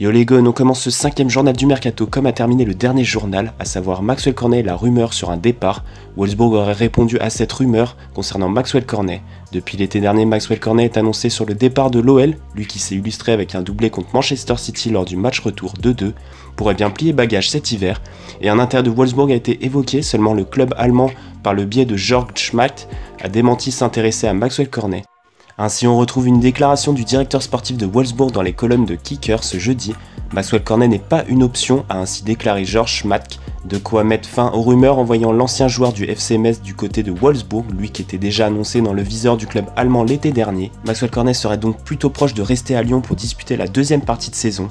Yo les gones, on commence ce 5e journal du mercato comme a terminé le dernier journal, à savoir Maxwell Cornet et la rumeur sur un départ. Wolfsburg aurait répondu à cette rumeur concernant Maxwell Cornet. Depuis l'été dernier, Maxwell Cornet est annoncé sur le départ de l'OL, lui qui s'est illustré avec un doublé contre Manchester City lors du match retour 2-2, pourrait bien plier bagage cet hiver, et un intérêt de Wolfsburg a été évoqué, seulement le club allemand, par le biais de Jörg Schmatt, a démenti s'intéresser à Maxwell Cornet. Ainsi, on retrouve une déclaration du directeur sportif de Wolfsburg dans les colonnes de Kicker ce jeudi. Maxwell Cornet n'est pas une option, a ainsi déclaré Jörg Schmatt, de quoi mettre fin aux rumeurs en voyant l'ancien joueur du FC Metz du côté de Wolfsburg, lui qui était déjà annoncé dans le viseur du club allemand l'été dernier. Maxwell Cornet serait donc plutôt proche de rester à Lyon pour disputer la deuxième partie de saison.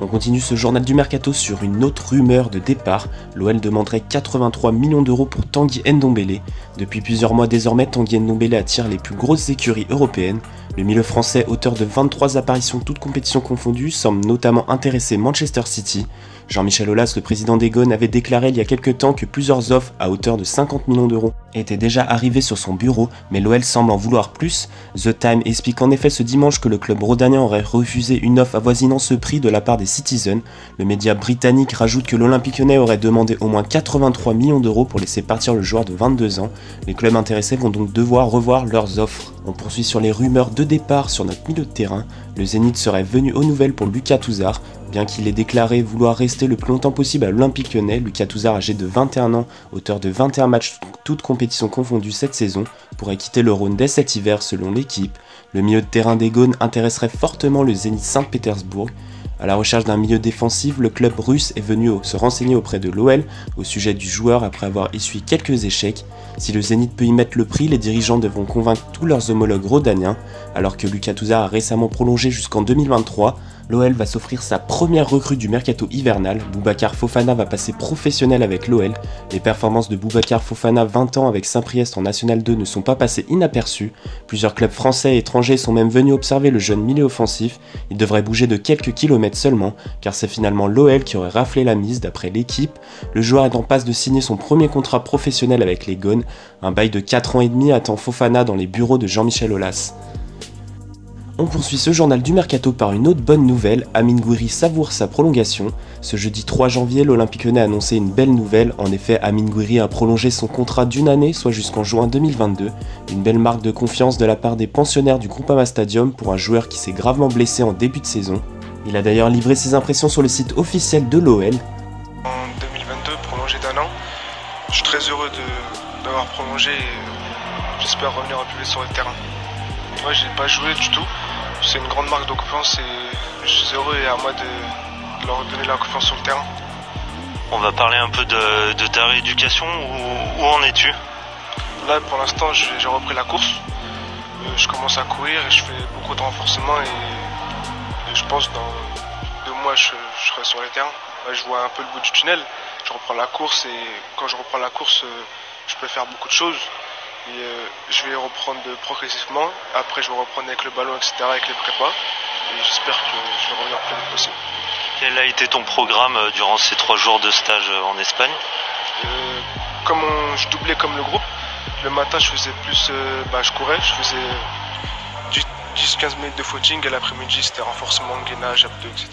On continue ce journal du mercato sur une autre rumeur de départ. L'OL demanderait 83 millions d'euros pour Tanguy Ndombele. Depuis plusieurs mois désormais, Tanguy Ndombele attire les plus grosses écuries européennes. Le milieu français, auteur de 23 apparitions toutes compétitions confondues, semble notamment intéresser Manchester City. Jean-Michel Aulas, le président des Gones, avait déclaré il y a quelques temps que plusieurs offres à hauteur de 50 millions d'euros étaient déjà arrivées sur son bureau, mais l'OL semble en vouloir plus. The Time explique en effet ce dimanche que le club rhodanien aurait refusé une offre avoisinant ce prix de la part des Citizens. Le média britannique rajoute que l'Olympique Lyonnais aurait demandé au moins 83 millions d'euros pour laisser partir le joueur de 22 ans. Les clubs intéressés vont donc devoir revoir leurs offres. On poursuit sur les rumeurs de départ sur notre milieu de terrain. Le Zénith serait venu aux nouvelles pour Lucas Touzard. Bien qu'il ait déclaré vouloir rester le plus longtemps possible à l'Olympique Lyonnais, Lucas Touzard, âgé de 21 ans, auteur de 21 matchs toutes compétitions confondues cette saison, pourrait quitter le Rhône dès cet hiver selon l'équipe. Le milieu de terrain des Gones intéresserait fortement le Zénith Saint-Pétersbourg. À la recherche d'un milieu défensif, le club russe est venu se renseigner auprès de l'OL au sujet du joueur après avoir essuyé quelques échecs. Si le Zénith peut y mettre le prix, les dirigeants devront convaincre tous leurs homologues rhodaniens. Alors que Lucas Touzard a récemment prolongé jusqu'en 2023, l'OL va s'offrir sa première recrue du mercato hivernal. Boubacar Fofana va passer professionnel avec l'OL. Les performances de Boubacar Fofana, 20 ans avec Saint-Priest en National 2, ne sont pas passées inaperçues. Plusieurs clubs français et étrangers sont même venus observer le jeune milieu offensif. Il devrait bouger de quelques kilomètres seulement, car c'est finalement l'OL qui aurait raflé la mise d'après l'équipe. Le joueur est en passe de signer son premier contrat professionnel avec les Gones. Un bail de 4 ans et demi attend Fofana dans les bureaux de Jean-Michel Aulas. On poursuit ce journal du mercato par une autre bonne nouvelle, Amine Gouiri savoure sa prolongation. Ce jeudi 3 janvier, l'Olympique Lyonnais a annoncé une belle nouvelle. En effet, Amine Gouiri a prolongé son contrat d'une année, soit jusqu'en juin 2022. Une belle marque de confiance de la part des pensionnaires du Groupama Stadium pour un joueur qui s'est gravement blessé en début de saison. Il a d'ailleurs livré ses impressions sur le site officiel de l'OL. En 2022, prolongé d'1 an. Je suis très heureux d'avoir prolongé et j'espère revenir un peu plus sur le terrain. Moi, j'ai pas joué du tout. C'est une grande marque de confiance et je suis heureux et à moi de leur donner la confiance sur le terrain. On va parler un peu de ta rééducation. Où en es-tu? Là, pour l'instant, j'ai repris la course. Je commence à courir et je fais beaucoup de renforcement et je pense dans 2 mois, je serai sur les terrains. Là, je vois un peu le bout du tunnel. Je reprends la course et quand je reprends la course, je peux faire beaucoup de choses. Et je vais reprendre progressivement, après je vais reprendre avec le ballon, etc., avec les prépas, et j'espère que je vais revenir le plus vite possible. Quel a été ton programme durant ces 3 jours de stage en Espagne? Comme je doublais comme le groupe, le matin je faisais plus, je courais, je faisais 10-15 minutes de footing, et l'après-midi c'était renforcement, gainage, abdos, etc.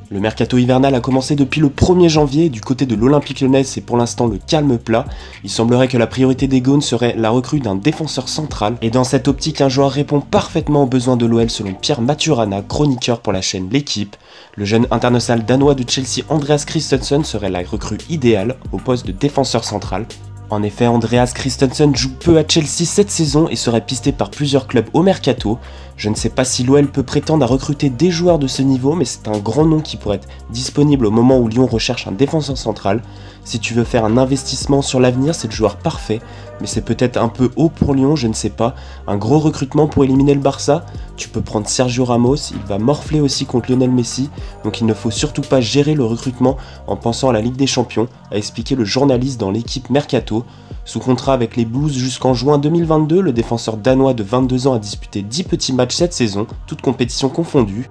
Le mercato hivernal a commencé depuis le 1er janvier. Du côté de l'Olympique Lyonnais, c'est pour l'instant le calme plat. Il semblerait que la priorité des Gones serait la recrue d'un défenseur central. Et dans cette optique, un joueur répond parfaitement aux besoins de l'OL selon Pierre Maturana, chroniqueur pour la chaîne L'équipe. Le jeune international danois de Chelsea, Andreas Christensen, serait la recrue idéale au poste de défenseur central. En effet, Andreas Christensen joue peu à Chelsea cette saison et serait pisté par plusieurs clubs au mercato. Je ne sais pas si l'OL peut prétendre à recruter des joueurs de ce niveau, mais c'est un grand nom qui pourrait être disponible au moment où Lyon recherche un défenseur central. Si tu veux faire un investissement sur l'avenir, c'est le joueur parfait, mais c'est peut-être un peu haut pour Lyon, je ne sais pas. Un gros recrutement pour éliminer le Barça, tu peux prendre Sergio Ramos, il va morfler aussi contre Lionel Messi, donc il ne faut surtout pas gérer le recrutement en pensant à la Ligue des Champions, a expliqué le journaliste dans l'équipe Mercato. Sous contrat avec les Blues jusqu'en juin 2022, le défenseur danois de 22 ans a disputé 10 petits matchs cette saison, toutes compétitions confondues.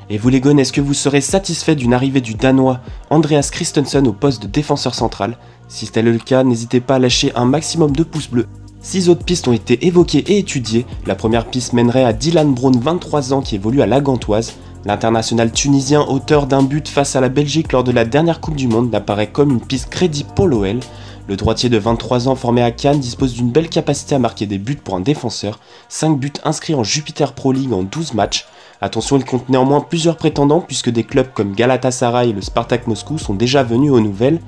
Et vous les Gones, est-ce que vous serez satisfait d'une arrivée du Danois Andreas Christensen au poste de défenseur central? Si tel est le cas, n'hésitez pas à lâcher un maximum de pouces bleus. 6 autres pistes ont été évoquées et étudiées. La première piste mènerait à Dylan Brown, 23 ans, qui évolue à la Gantoise. L'international tunisien, auteur d'un but face à la Belgique lors de la dernière Coupe du Monde, n'apparaît comme une piste crédible pour l'OL. Le droitier de 23 ans formé à Cannes dispose d'une belle capacité à marquer des buts pour un défenseur, 5 buts inscrits en Jupiter Pro League en 12 matchs. Attention, il compte néanmoins plusieurs prétendants puisque des clubs comme Galatasaray et le Spartak Moscou sont déjà venus aux nouvelles.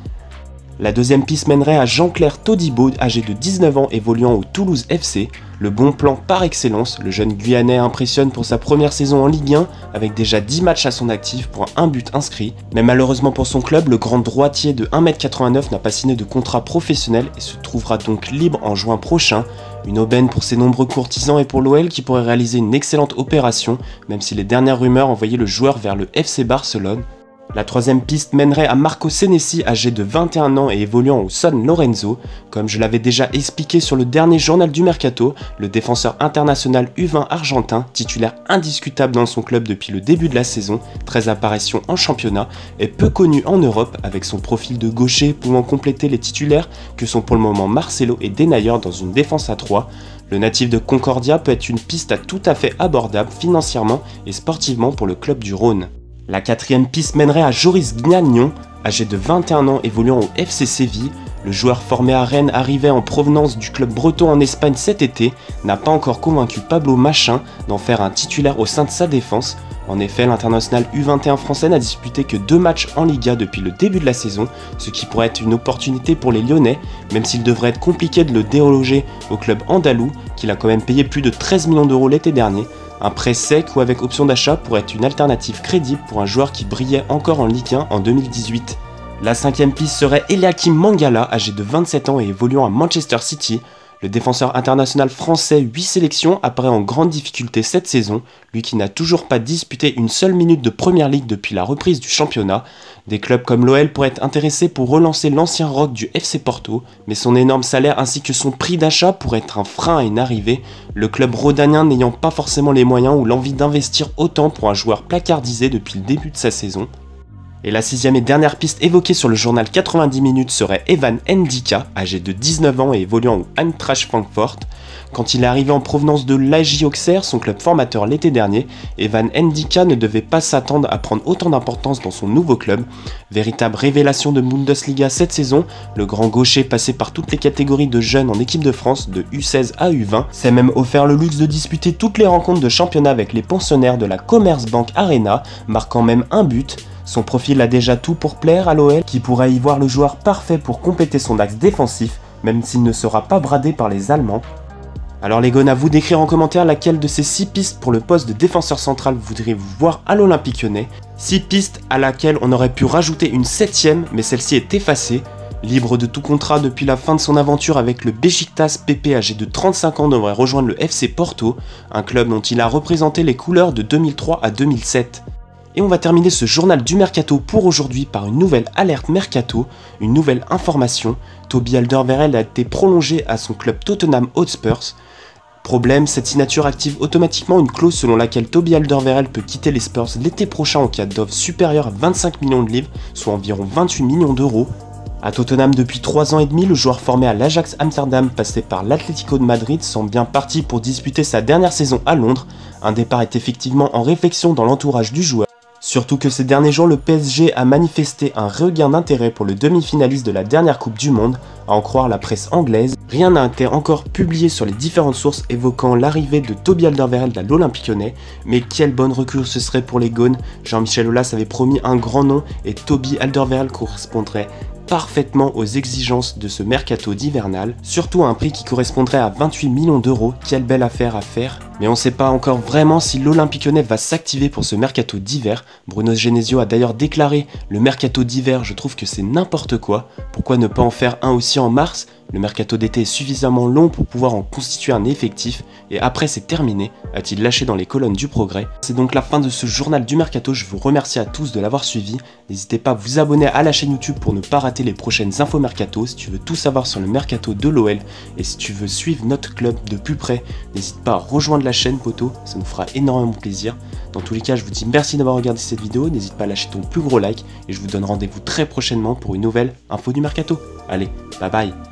La deuxième piste mènerait à Jean-Claire Todibo, âgé de 19 ans évoluant au Toulouse FC. Le bon plan par excellence, le jeune Guyanais impressionne pour sa première saison en Ligue 1 avec déjà 10 matchs à son actif pour un but inscrit. Mais malheureusement pour son club, le grand droitier de 1m89 n'a pas signé de contrat professionnel et se trouvera donc libre en juin prochain. Une aubaine pour ses nombreux courtisans et pour l'OL qui pourrait réaliser une excellente opération, même si les dernières rumeurs envoyaient le joueur vers le FC Barcelone. La troisième piste mènerait à Marco Senesi, âgé de 21 ans et évoluant au San Lorenzo. Comme je l'avais déjà expliqué sur le dernier journal du Mercato, le défenseur international U20 argentin, titulaire indiscutable dans son club depuis le début de la saison, 13 apparitions en championnat, est peu connu en Europe avec son profil de gaucher pouvant compléter les titulaires que sont pour le moment Marcelo et Denayer dans une défense à 3. Le natif de Concordia peut être une piste tout à fait abordable financièrement et sportivement pour le club du Rhône. La quatrième piste mènerait à Joris Gnagnon, âgé de 21 ans évoluant au FC Séville. Le joueur formé à Rennes arrivé en provenance du club breton en Espagne cet été n'a pas encore convaincu Pablo Machin d'en faire un titulaire au sein de sa défense. En effet, l'international U21 français n'a disputé que 2 matchs en Liga depuis le début de la saison, ce qui pourrait être une opportunité pour les Lyonnais, même s'il devrait être compliqué de le déloger au club andalou, qu'il a quand même payé plus de 13 millions d'euros l'été dernier. Un prêt sec ou avec option d'achat pourrait être une alternative crédible pour un joueur qui brillait encore en Ligue 1 en 2018. La cinquième piste serait Eliakim Mangala, âgé de 27 ans et évoluant à Manchester City. Le défenseur international français 8 sélections apparaît en grande difficulté cette saison, lui qui n'a toujours pas disputé une seule minute de Première Ligue depuis la reprise du championnat. Des clubs comme l'OL pourraient être intéressés pour relancer l'ancien roc du FC Porto, mais son énorme salaire ainsi que son prix d'achat pourraient être un frein à une arrivée, le club rhodanien n'ayant pas forcément les moyens ou l'envie d'investir autant pour un joueur placardisé depuis le début de sa saison. Et la sixième et dernière piste évoquée sur le journal 90 minutes serait Evan Ndika, âgé de 19 ans et évoluant au Eintracht Francfort. Quand il est arrivé en provenance de l'AJ Auxerre, son club formateur l'été dernier, Evan Ndika ne devait pas s'attendre à prendre autant d'importance dans son nouveau club. Véritable révélation de Bundesliga cette saison, le grand gaucher passé par toutes les catégories de jeunes en équipe de France, de U16 à U20, s'est même offert le luxe de disputer toutes les rencontres de championnat avec les pensionnaires de la Commerzbank Arena, marquant même un but. Son profil a déjà tout pour plaire à l'OL, qui pourra y voir le joueur parfait pour compléter son axe défensif, même s'il ne sera pas bradé par les Allemands. Alors les gones, à vous d'écrire en commentaire laquelle de ces 6 pistes pour le poste de défenseur central voudriez-vous voir à l'Olympique Lyonnais. 6 pistes à laquelle on aurait pu rajouter une 7ème, mais celle-ci est effacée. Libre de tout contrat depuis la fin de son aventure avec le Beşiktaş, Pepe âgé de 35 ans devrait rejoindre le FC Porto, un club dont il a représenté les couleurs de 2003 à 2007. Et on va terminer ce journal du Mercato pour aujourd'hui par une nouvelle alerte Mercato, une nouvelle information. Toby Alderweireld a été prolongé à son club Tottenham Hotspur. Problème, cette signature active automatiquement une clause selon laquelle Toby Alderweireld peut quitter les Spurs l'été prochain en cas d'offre supérieure à 25 millions de livres, soit environ 28 millions d'euros. À Tottenham depuis 3 ans et demi, le joueur formé à l'Ajax Amsterdam passé par l'Atlético de Madrid semble bien parti pour disputer sa dernière saison à Londres. Un départ est effectivement en réflexion dans l'entourage du joueur. Surtout que ces derniers jours, le PSG a manifesté un regain d'intérêt pour le demi-finaliste de la dernière Coupe du Monde, à en croire la presse anglaise. Rien n'a été encore publié sur les différentes sources évoquant l'arrivée de Toby Alderweireld à l'Olympique Lyonnais, mais quelle bonne recrue ce serait pour les Gones. Jean-Michel Aulas avait promis un grand nom et Toby Alderweireld correspondrait parfaitement aux exigences de ce mercato d'hivernal, surtout à un prix qui correspondrait à 28 millions d'euros. Quelle belle affaire à faire. Mais on ne sait pas encore vraiment si l'Olympique Lyonnais va s'activer pour ce mercato d'hiver. Bruno Genesio a d'ailleurs déclaré « Le mercato d'hiver, je trouve que c'est n'importe quoi. Pourquoi ne pas en faire un aussi en mars ? Le mercato d'été est suffisamment long pour pouvoir en constituer un effectif. Et après c'est terminé », a-t-il lâché dans les colonnes du Progrès. C'est donc la fin de ce journal du mercato. Je vous remercie à tous de l'avoir suivi. N'hésitez pas à vous abonner à la chaîne YouTube pour ne pas rater les prochaines infos mercato. Si tu veux tout savoir sur le mercato de l'OL et si tu veux suivre notre club de plus près, n'hésite pas à rejoindre la chaîne poto, ça nous fera énormément plaisir. Dans tous les cas, je vous dis merci d'avoir regardé cette vidéo, n'hésite pas à lâcher ton plus gros like et je vous donne rendez-vous très prochainement pour une nouvelle info du mercato. Allez, bye bye.